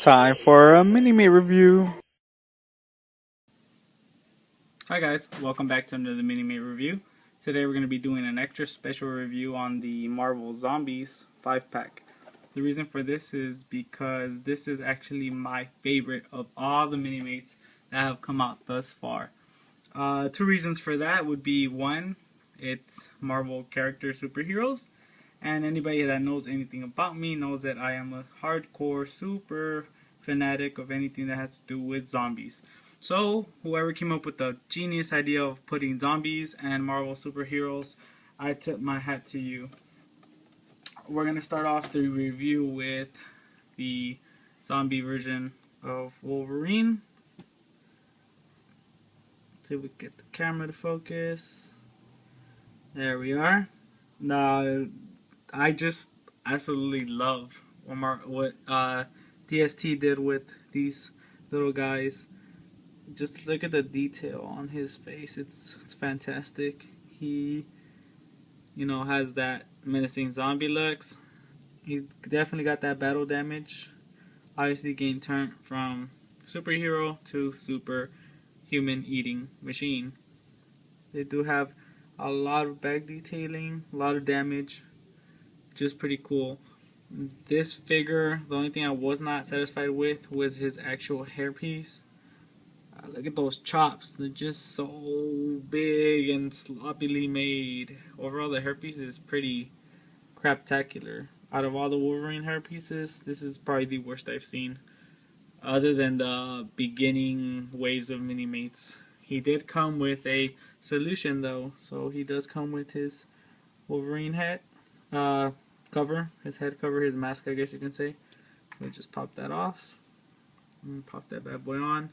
Time for a mini-me review. Hi guys, welcome back to another Minimate review. Today we're going to be doing an extra special review on the Marvel Zombies 5-pack. The reason for this is because this is actually my favorite of all the Minimates that have come out thus far. Two reasons for that would be one, it's Marvel character superheroes, and anybody that knows anything about me knows that I am a hardcore super fanatic of anything that has to do with zombies. So, whoever came up with the genius idea of putting zombies and Marvel superheroes, I tip my hat to you. We're going to start off the review with the zombie version of Wolverine. See if we can get the camera to focus. There we are. Now, I just absolutely love what DST did with these little guys. Just look at the detail on his face. It's fantastic. He, has that menacing zombie looks. He's definitely got that battle damage. Obviously gained turn from superhero to super human eating machine. They do have a lot of back detailing, a lot of damage. Just pretty cool. This figure, the only thing I was not satisfied with was his actual hairpiece. Look at those chops. They're just so big and sloppily made. Overall, the hairpiece is pretty craptacular. Out of all the Wolverine hairpieces, this is probably the worst I've seen. Other than the beginning waves of Minimates. He did come with a solution though. So he does come with his Wolverine head cover. His head cover, his mask I guess you can say. We'll just pop that off. And pop that bad boy on.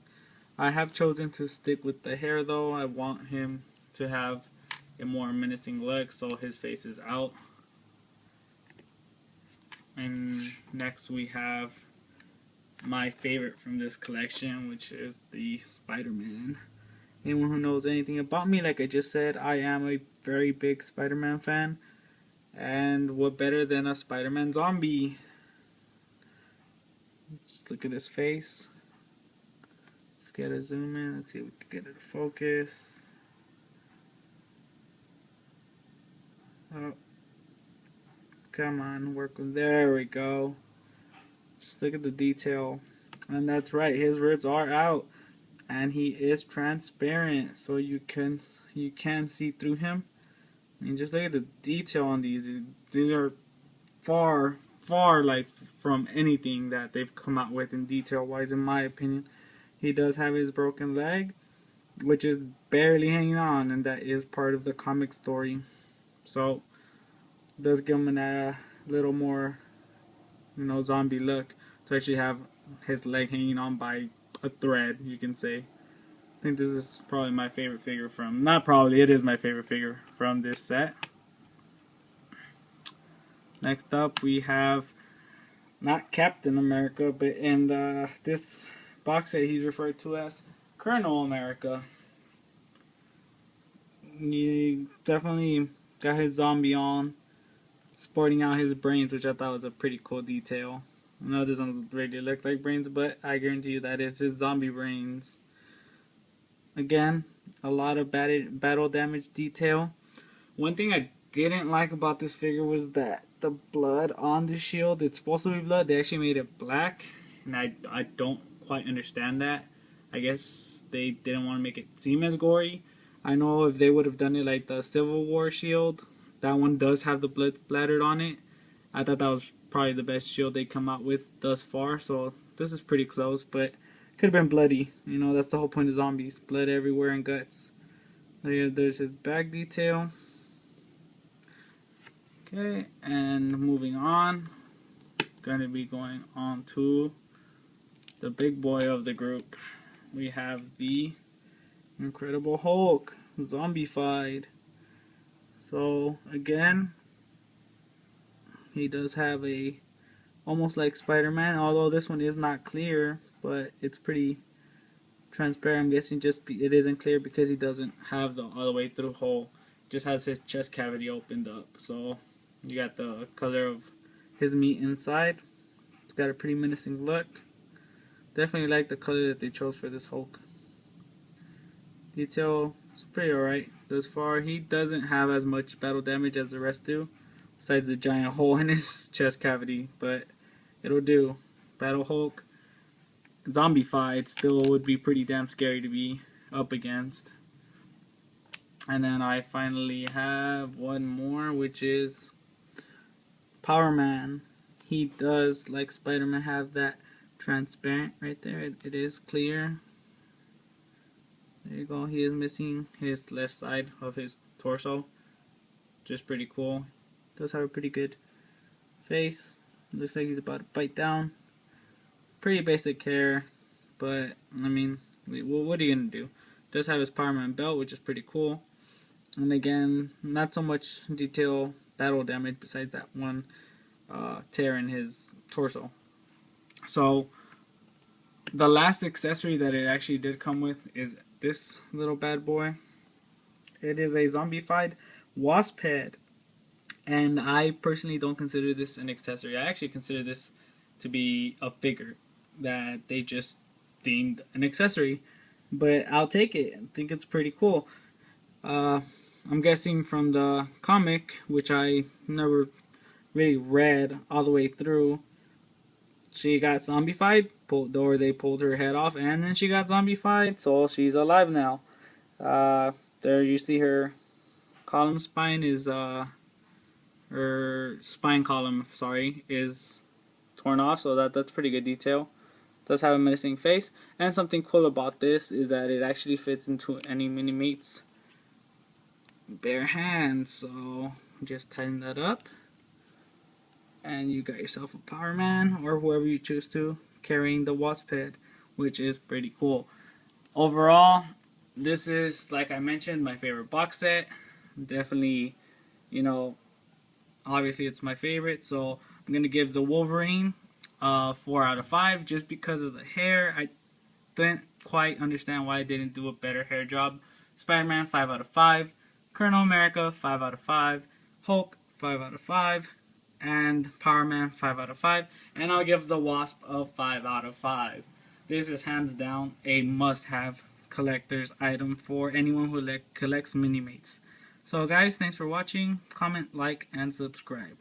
I have chosen to stick with the hair though. I want him to have a more menacing look, so his face is out. And next we have my favorite from this collection, which is the Spider-Man. Anyone who knows anything about me, like I just said, I am a very big Spider-Man fan. And what better than a Spider-Man zombie? Just look at his face. Let's get a zoom in. Let's see if we can get it to focus. Oh, come on, work with. There we go. Just look at the detail, and that's right. His ribs are out, and he is transparent, so you can see through him. And just look at the detail on these. These are far like from anything that they've come out with in detail wise, in my opinion. He does have his broken leg, which is barely hanging on, and that is part of the comic story. So it does give him a little more, zombie look to actually have his leg hanging on by a thread, you can say. I think this is probably my favorite figure from, not probably, it is my favorite figure from this set. Next up we have not Captain America, but in this box set he's referred to as Colonel America. He definitely got his zombie on, sporting out his brains, which I thought was a pretty cool detail. I know it doesn't really look like brains, but I guarantee you that is his zombie brains. Again, a lot of battle damage detail. One thing I didn't like about this figure was that the blood on the shield, it's supposed to be blood, they actually made it black, and I don't quite understand that. I guess they didn't want to make it seem as gory. I know if they would have done it like the Civil War shield, that one does have the blood splattered on it. I thought that was probably the best shield they come out with thus far, so this is pretty close, but could have been bloody. That's the whole point of zombies. Blood everywhere and guts. There's his back detail. Okay, and moving on. Going to be going on to the big boy of the group. We have the Incredible Hulk, zombified. So again, he does have a almost like Spider-Man, although this one is not clear, but it's pretty transparent. I'm guessing it isn't clear because he doesn't have the all the way through hole. Just has his chest cavity opened up. So you got the color of his meat inside. It's got a pretty menacing look. Definitely like the color that they chose for this Hulk. Detail is pretty alright thus far. He doesn't have as much battle damage as the rest do, besides the giant hole in his chest cavity, but it'll do. Battle Hulk, zombified, still would be pretty damn scary to be up against. And then I finally have one more, which is Power Man. He does, like Spider-Man, have that transparent right there. It is clear. There you go. He is missing his left side of his torso. Just pretty cool. Does have a pretty good face. Looks like he's about to bite down. Pretty basic hair, but I mean, what are you gonna do? Does have his Power Man belt, which is pretty cool. And again, not so much detail battle damage besides that one tear in his torso. So the last accessory that it actually did come with is this little bad boy. It is a zombified wasp head, and I personally don't consider this an accessory. I actually consider this to be a figure that they just themed an accessory, but I'll take it. I think it's pretty cool. I'm guessing from the comic, which I never really read all the way through, she got zombified, or they pulled her head off, and then she got zombified, so she's alive now. There you see her column spine is, her spine column, sorry, is torn off, so that's pretty good detail. Does have a menacing face, and something cool about this is that it actually fits into any Minimates bare hands. So just tighten that up, and you got yourself a Power Man, or whoever you choose to, carrying the wasp head, which is pretty cool. Overall, this is, like I mentioned, my favorite box set. Definitely, you know, obviously it's my favorite, so I'm gonna give the Wolverine 4 out of 5 just because of the hair. I didn't quite understand why I didn't do a better hair job. Spider-Man 5 out of 5, Colonel America 5 out of 5, Hulk 5 out of 5, and Power Man 5 out of 5, and I'll give the Wasp a 5 out of 5. This is hands down a must-have collector's item for anyone who collects Minimates. So guys, thanks for watching. Comment, like, and subscribe.